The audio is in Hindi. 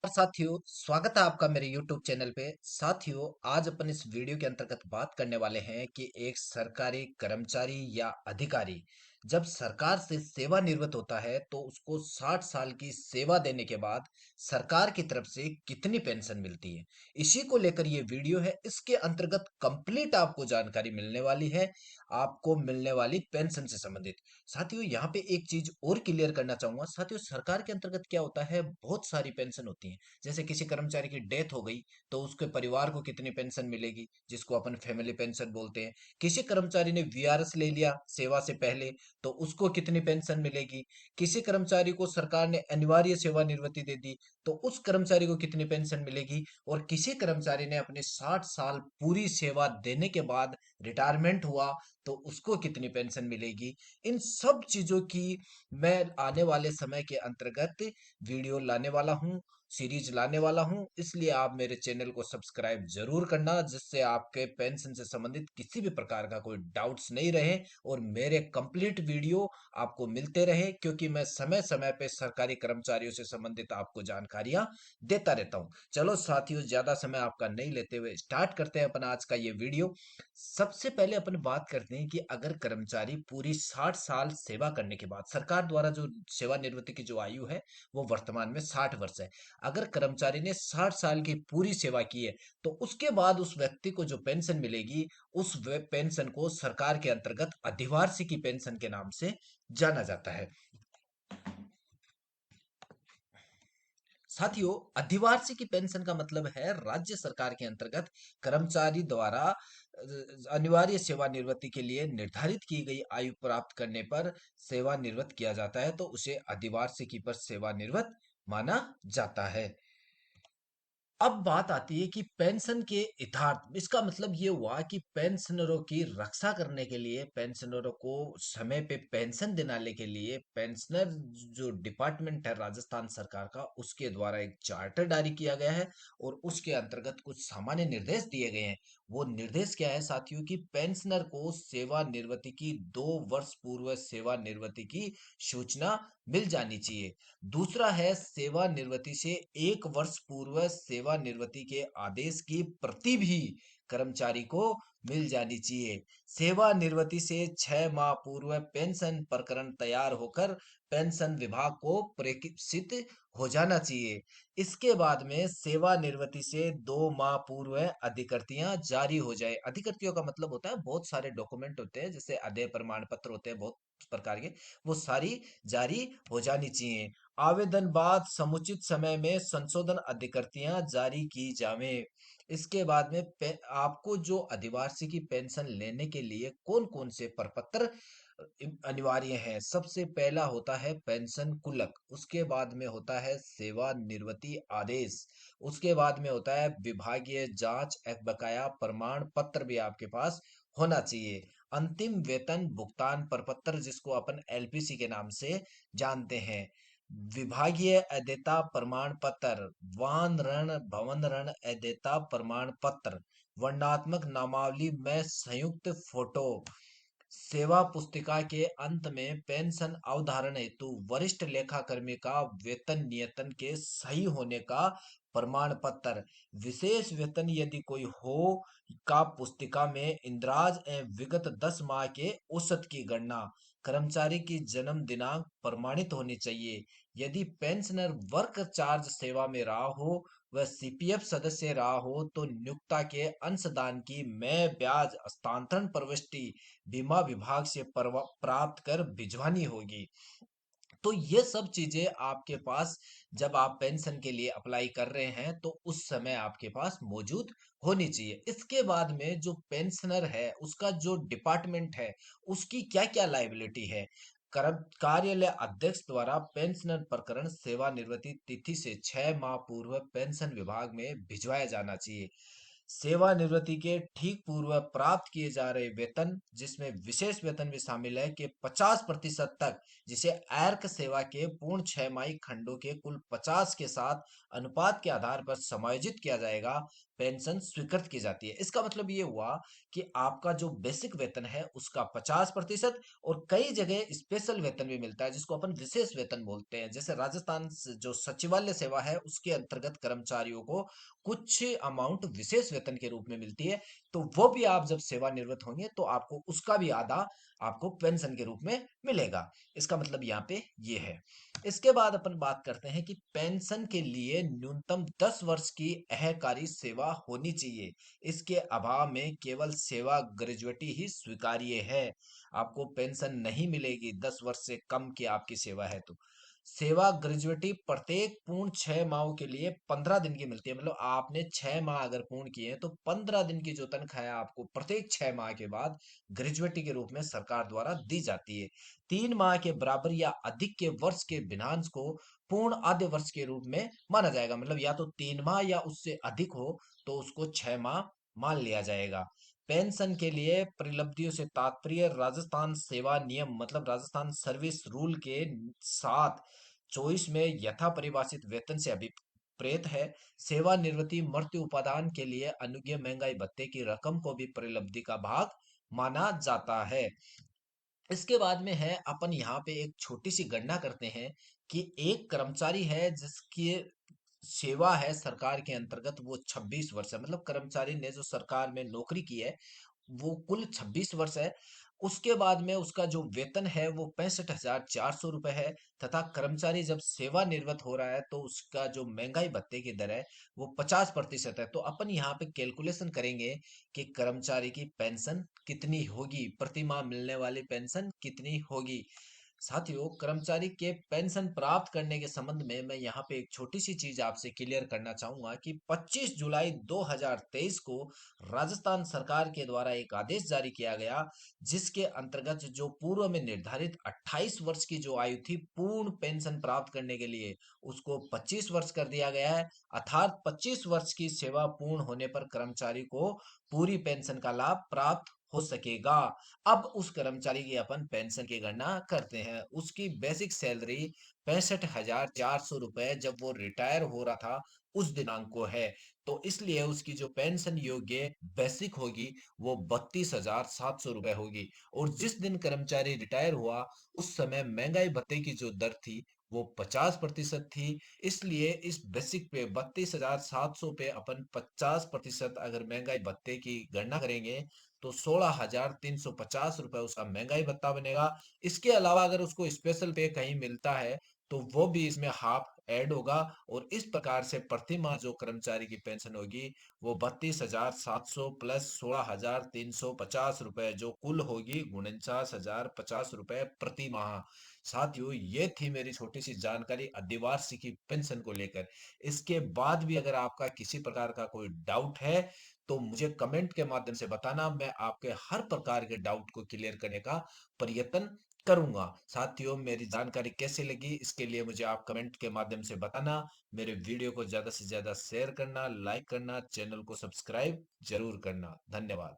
और साथियों, स्वागत है आपका मेरे YouTube चैनल पे। साथियों, आज अपन इस वीडियो के अंतर्गत बात करने वाले हैं कि एक सरकारी कर्मचारी या अधिकारी जब सरकार से सेवानिवृत्त होता है तो उसको 60 साल की सेवा देने के बाद सरकार की तरफ से कितनी पेंशन मिलती है। इसी को लेकर ये वीडियो है। इसके अंतर्गत कंप्लीट आपको जानकारी मिलने वाली है, आपको मिलने वाली पेंशन से संबंधित। साथियों, यहाँ पे एक चीज और क्लियर करना चाहूंगा। साथियों, सरकार के अंतर्गत क्या होता है, बहुत सारी पेंशन होती है। जैसे किसी कर्मचारी की डेथ हो गई तो उसके परिवार को कितनी पेंशन मिलेगी, जिसको अपन फैमिली पेंशन बोलते हैं। किसी कर्मचारी ने वीआरएस ले लिया सेवा से पहले तो उसको कितनी पेंशन मिलेगी। किसी कर्मचारी को सरकार ने अनिवार्य सेवानिवृत्ति दे दी तो उस कर्मचारी को कितनी पेंशन मिलेगी। और किसी कर्मचारी ने अपने 60 साल पूरी सेवा देने के बाद रिटायरमेंट हुआ तो उसको कितनी पेंशन मिलेगी। इन सब चीजों की मैं आने वाले समय के अंतर्गत वीडियो लाने वाला हूं, सीरीज लाने वाला हूं। इसलिए आप मेरे चैनल को सब्सक्राइब जरूर करना, जिससे आपके पेंशन से संबंधित किसी भी प्रकार का कोई डाउट्स नहीं रहे और मेरे कंप्लीट वीडियो आपको मिलते रहे, क्योंकि मैं समय समय पे सरकारी कर्मचारियों से संबंधित आपको जानकारियां देता रहता हूं। चलो साथियों, ज्यादा समय आपका नहीं लेते हुए स्टार्ट करते हैं अपन आज का ये वीडियो। सबसे पहले अपन बात करते हैं कि अगर कर्मचारी पूरी 60 साल सेवा करने के बाद, सरकार द्वारा जो सेवानिवृत्ति की जो आयु है वो वर्तमान में 60 वर्ष है। अगर कर्मचारी ने 60 साल की पूरी सेवा की है तो उसके बाद उस व्यक्ति को जो पेंशन मिलेगी, उस पेंशन को सरकार के अंतर्गत अधिवार्षिकी पेंशन के नाम से जाना जाता है। साथियों, अधिवार्षिकी पेंशन का मतलब है राज्य सरकार के अंतर्गत कर्मचारी द्वारा अनिवार्य सेवानिवृत्ति के लिए निर्धारित की गई आयु प्राप्त करने पर सेवानिवृत्त किया जाता है तो उसे अधिवार्षिकी पर सेवानिवृत्त माना जाता है। अब बात आती है कि पेंशन के यथार्थ, इसका मतलब ये हुआ कि पेंशनरों की रक्षा करने के लिए, पेंशनरों को समय पे पेंशन दिलाने के लिए पेंशनर जो डिपार्टमेंट है राजस्थान सरकार का, उसके द्वारा एक चार्टर जारी किया गया है और उसके अंतर्गत कुछ सामान्य निर्देश दिए गए हैं। वो निर्देश क्या है साथियों, कि पेंशनर को सेवानिवृत्ति की 2 वर्ष पूर्व सेवानिवृत्ति की सूचना मिल जानी चाहिए। दूसरा है, सेवानिवृत्ति से 1 वर्ष पूर्व सेवानिवृत्ति के आदेश की प्रति भी कर्मचारी को मिल जानी चाहिए। सेवानिवृत्ति से 6 माह पूर्व पेंशन प्रकरण तैयार होकर पेंशन विभाग को प्रेषित हो जाना चाहिए। इसके बाद में सेवानिवृत्ति से 2 माह पूर्व अधिकृतियां जारी हो जाए। अधिकृतियों का मतलब होता है बहुत सारे डॉक्यूमेंट होते हैं, जैसे आदेय प्रमाण पत्र होते हैं बहुत प्रकार के, वो सारी जारी हो जानी चाहिए। आवेदन बाद समुचित समय में संशोधन अधिकृतियां जारी की जावे। इसके बाद में आपको जो अधिवार्षिकी पेंशन लेने के लिए कौन कौन से प्रपत्र अनिवार्य हैं। सबसे पहला होता है पेंशन कुलक, उसके बाद में होता है सेवानिवृत्ति आदेश, उसके बाद में होता है विभागीय जांच एक बकाया प्रमाण पत्र भी आपके पास होना चाहिए। अंतिम वेतन भुगतान प्रपत्र, जिसको अपन एलपीसी के नाम से जानते हैं। विभागीय अदेयता प्रमाण पत्र, वाहन ऋण भवन ऋण अदेयता प्रमाण पत्र, वर्णात्मक नामावली में संयुक्त फोटो। सेवा पुस्तिका के अंत में पेंशन अवधारण हेतु वरिष्ठ लेखाकर्मी का वेतन नियतन के सही होने का प्रमाण पत्र। विशेष वेतन यदि कोई हो का पुस्तिका में इंद्राज एवं विगत 10 माह के औसत की गणना। कर्मचारी की जन्म दिनांक प्रमाणित होनी चाहिए। यदि पेंशनर वर्क चार्ज सेवा में रहा हो, वह सीपीएफ सदस्य रहा हो तो नियोक्ता के अंशदान की मैं ब्याज हस्तांतरण प्रविष्टि बीमा विभाग से प्राप्त कर भिजवानी होगी। तो ये सब चीजें आपके पास जब आप पेंशन के लिए अप्लाई कर रहे हैं तो उस समय आपके पास मौजूद होनी चाहिए। इसके बाद में जो पेंशनर है उसका जो डिपार्टमेंट है उसकी क्या क्या लाइबिलिटी है। कर्म कार्यालय अध्यक्ष द्वारा पेंशनर प्रकरण सेवानिवृत्ति तिथि से 6 माह पूर्व पेंशन विभाग में भिजवाया जाना चाहिए। सेवानिवृत्ति के ठीक पूर्व प्राप्त किए जा रहे वेतन, जिसमें विशेष वेतन भी शामिल है, के 50% तक, जिसे अर्क सेवा के पूर्ण 6 माही खंडों के कुल 50 के साथ अनुपात के आधार पर समायोजित किया जाएगा, पेंशन स्वीकृत की जाती है। इसका मतलब ये हुआ कि आपका जो बेसिक वेतन है उसका 50% और कई जगह स्पेशल वेतन भी मिलता है, जिसको अपन विशेष वेतन बोलते हैं। जैसे राजस्थान जो सचिवालय सेवा है उसके अंतर्गत कर्मचारियों को कुछ अमाउंट विशेष वेतन के रूप में मिलती है, तो वो भी आप जब सेवानिवृत्त होंगे तो आपको उसका भी आधा आपको पेंशन के रूप में मिलेगा। इसका मतलब यहाँ पे ये है। इसके बाद अपन बात करते हैं कि पेंशन के लिए न्यूनतम 10 वर्ष की अहकारी सेवा होनी चाहिए। इसके अभाव में केवल सेवा ग्रेजुएटी ही स्वीकार्य है। आपको पेंशन नहीं मिलेगी 10 वर्ष से कम की आपकी सेवा है तो। सेवा ग्रेजुएटी प्रत्येक पूर्ण 6 माह के लिए 15 दिन की मिलती है। मतलब आपने 6 माह अगर पूर्ण किए हैं तो 15 दिन की जो तनख्वाह है आपको प्रत्येक 6 माह के बाद ग्रेजुएटी के रूप में सरकार द्वारा दी जाती है। 3 माह के बराबर या अधिक के वर्ष के भिन्नांश को पूर्ण आधे वर्ष के रूप में माना जाएगा। मतलब या तो 3 माह या उससे अधिक हो तो उसको 6 माह मान लिया जाएगा। पेंशन के लिए परिलब्धियों से तात्पर्य राजस्थान सेवा नियम मतलब राजस्थान सर्विस रूल के साथ 24 में यथा परिभाषित वेतन से अभिप्रेत है। सेवानिवृत्ति मृत्यु उपादान के लिए अनुज्ञेय महंगाई भत्ते की रकम को भी परिलब्धि का भाग माना जाता है। इसके बाद में है अपन यहाँ पे एक छोटी सी गणना करते हैं कि एक कर्मचारी है जिसकी सेवा है सरकार के अंतर्गत वो 26 वर्ष है। मतलब कर्मचारी ने जो सरकार में नौकरी की है वो कुल 26 वर्ष है। उसके बाद में उसका जो वेतन है वो 65,400 रुपए है, तथा कर्मचारी जब सेवानिवृत्त हो रहा है तो उसका जो महंगाई भत्ते की दर है वो 50% है। तो अपन यहाँ पे कैलकुलेशन करेंगे कि कर्मचारी की पेंशन कितनी होगी, प्रति माह मिलने वाली पेंशन कितनी होगी। साथियों, कर्मचारी के पेंशन प्राप्त करने के संबंध में मैं यहाँ पे एक छोटी सी चीज आपसे क्लियर करना चाहूंगा कि 25 जुलाई 2023 को राजस्थान सरकार के द्वारा एक आदेश जारी किया गया, जिसके अंतर्गत जो पूर्व में निर्धारित 28 वर्ष की जो आयु थी पूर्ण पेंशन प्राप्त करने के लिए, उसको 25 वर्ष कर दिया गया है। अर्थात 25 वर्ष की सेवा पूर्ण होने पर कर्मचारी को पूरी पेंशन का लाभ प्राप्त हो सकेगा। अब उस कर्मचारी की अपन पेंशन की गणना करते हैं। उसकी बेसिक सैलरी 65,400 रुपए जब वो रिटायर हो रहा था उस दिनांक को है, तो इसलिए उसकी जो पेंशन योग्य बेसिक होगी वो 32,700 रुपए होगी। और जिस दिन कर्मचारी रिटायर हुआ उस समय महंगाई भत्ते की जो दर थी वो 50% थी। इसलिए इस बेसिक पे 32,700 पे अपन 50% अगर महंगाई भत्ते की गणना करेंगे तो 16,350 रुपए उसका महंगाई भत्ता बनेगा। इसके अलावा अगर उसको स्पेशल पे कहीं मिलता है तो वो भी इसमें हाफ ऐड होगा, और इस प्रकार से प्रति माह जो कर्मचारी की पेंशन होगी वो 32,700 प्लस 16,350 रुपए जो कुल होगी 49,050 रुपए प्रति माह। साथियों, ये थी मेरी छोटी सी जानकारी अधिवार्षिकी पेंशन को लेकर। इसके बाद भी अगर आपका किसी प्रकार का कोई डाउट है तो मुझे कमेंट के माध्यम से बताना, मैं आपके हर प्रकार के डाउट को क्लियर करने का प्रयत्न करूंगा। साथियों, मेरी जानकारी कैसी लगी इसके लिए मुझे आप कमेंट के माध्यम से बताना। मेरे वीडियो को ज्यादा से ज्यादा शेयर करना, लाइक करना, चैनल को सब्सक्राइब जरूर करना। धन्यवाद।